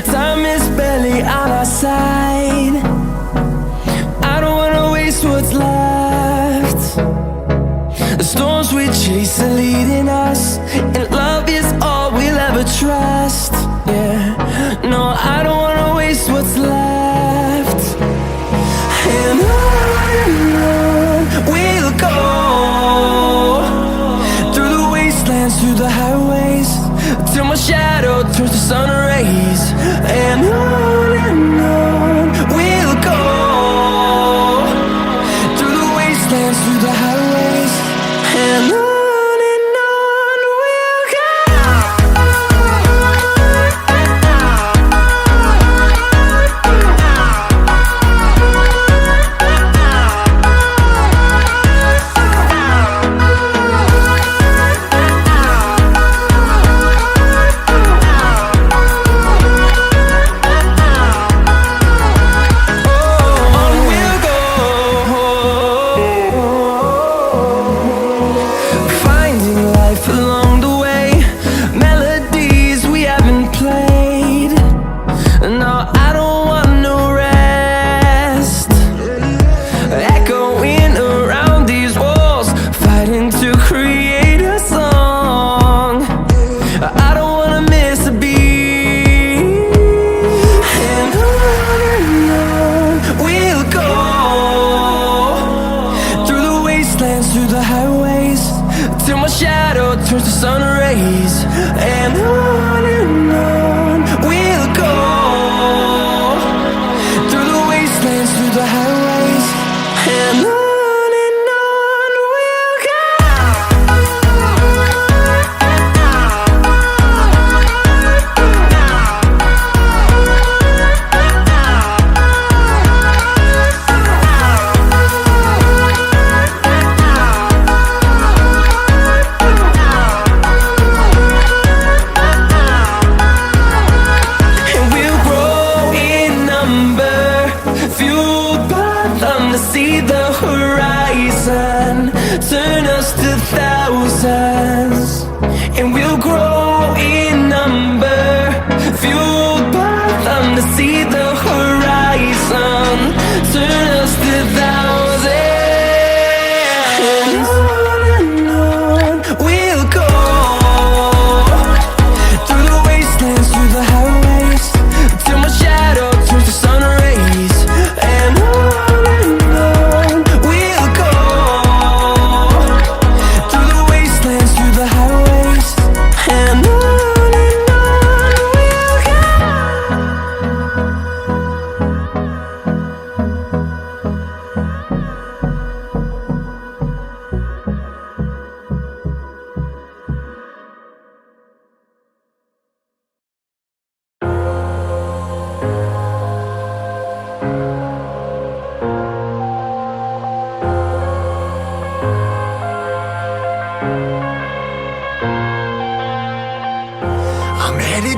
Time is barely on our side. I don't wanna waste what's left. The storms we chase are leading us, and love is all we'll ever trust. Yeah, no, I don't wanna waste what's left. And on we'll go, through the wastelands, through the highways, till my shadow turns to sun rays. And on we'll go, through the wastelands, through the highways, and on we'll go.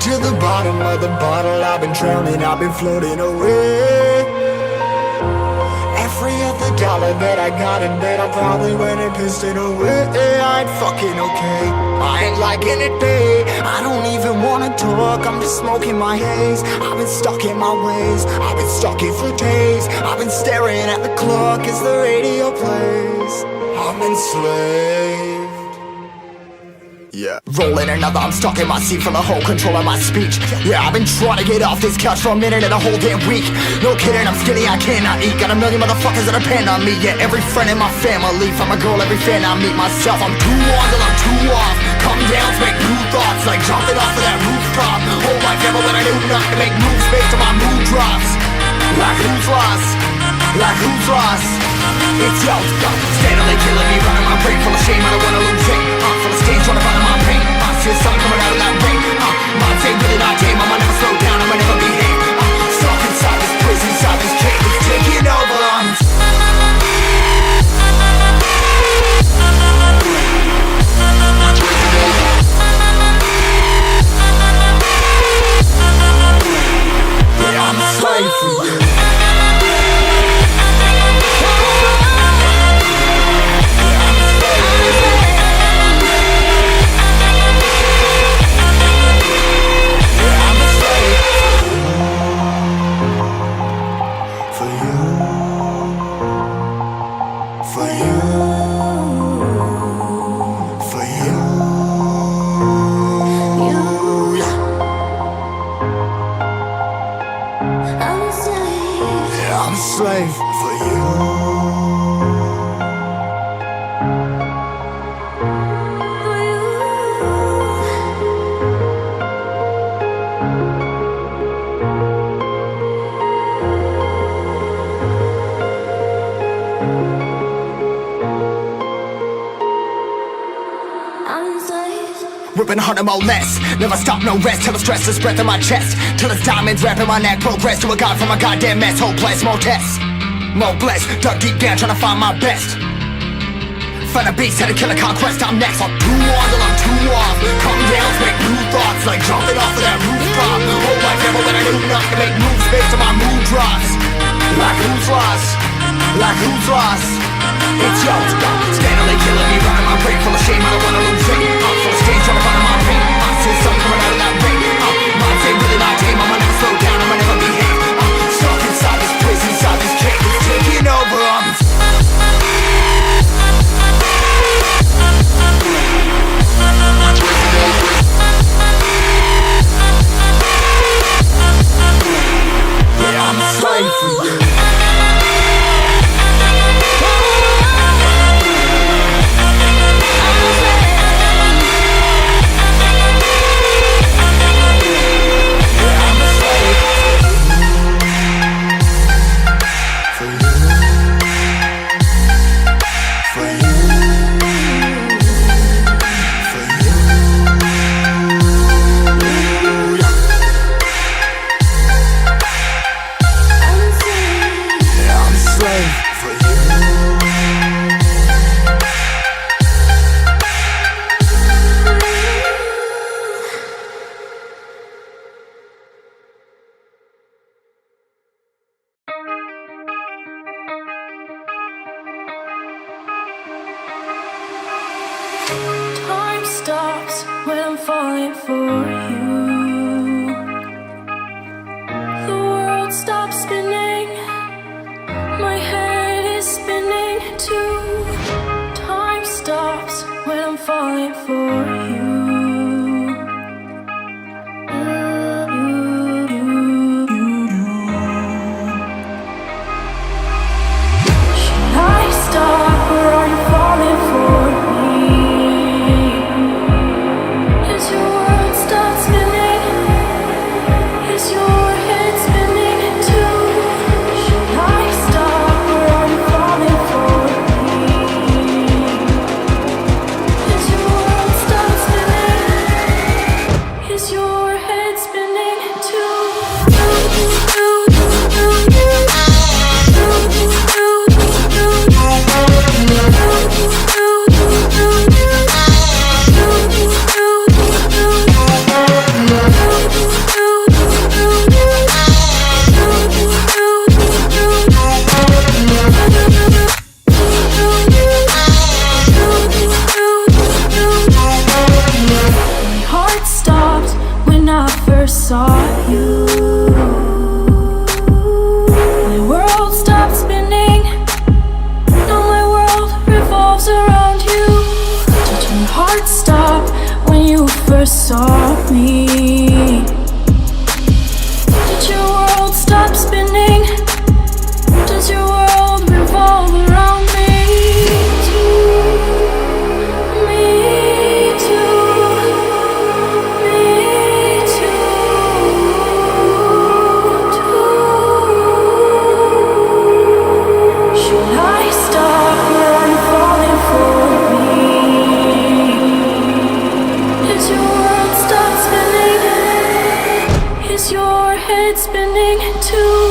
To the bottom of the bottle, I've been drowning, I've been floating away. Every other dollar that I got in bed, I probably went and pissed it away. I ain't fucking okay, I ain't liking it, babe. I don't even wanna talk, I'm just smoking my haze. I've been stuck in my ways, I've been stuck here for days. I've been staring at the clock as the radio plays. I'm enslaved. Yeah. Rolling another, I'm stuck in my seat from the whole control of my speech. Yeah, I've been trying to get off this couch for a minute and a whole damn week. No kidding, I'm skinny, I cannot eat. Got a million motherfuckers that depend on me. Yeah, every friend in my family, from a girl, every fan I meet myself. I'm too on till I'm too off. Come down to make new thoughts, like jumping off of that rooftop. Whole life ever when I knew not to make moves based on my mood drops. Like who's lost? Like who's lost? It's yo, steadily killing me, running my brain full of shame. I don't wanna lose it. Full of stage, trying to find my pain. I see the sun coming out of that rain. My day really not tame. I'ma never slow down. I'ma never behave. Stuck inside this prison, inside this cage. It's taking over. Yeah, I'm a slave for you. slave for you. Ripping harder, more less. Never stop, no rest. Till the stress is breath in my chest. Till it's diamonds wrapping my neck. Progress to a god from a goddamn mess. Hopeless, more tests, more blessed. Dug deep down, trying to find my best. Find a beast, had to kill a conquest. I'm next. I'm too on till I'm too off. Come down, make new thoughts. Like jumping off of that rooftop. Whole life never when I knew enough to make moves based on my mood drops. Like who's lost? Like who's lost? It's yours, steadily killing me, running my brain full of shame. I don't wanna lose it. I'm full of stage, trying to find my pain. I see something coming out of that rain. Mind say really not tame. I'ma never slow down. I'ma never behave. I'm stuck inside this prison, inside this cage. It's taking over. Yeah, I'm a slave for you. Time stops when I'm falling for you. The world stops spinning. My head is spinning too. Time stops when I'm falling for you. Should I stop or are you falling for me? Is your world stop spinning? Is your head spinning too? Should I stop or are you falling for me? Is your world stop spinning? Is your head spinning too? My heart stopped when I first saw you. My world stopped spinning. Now my world revolves around you. Did your heart stop when you first saw me? Did your world stop spinning? Does your world revolve around me? Me too. Me too. Should I stop or are you falling for me? Is your world stop spinning? Is your head spinning too?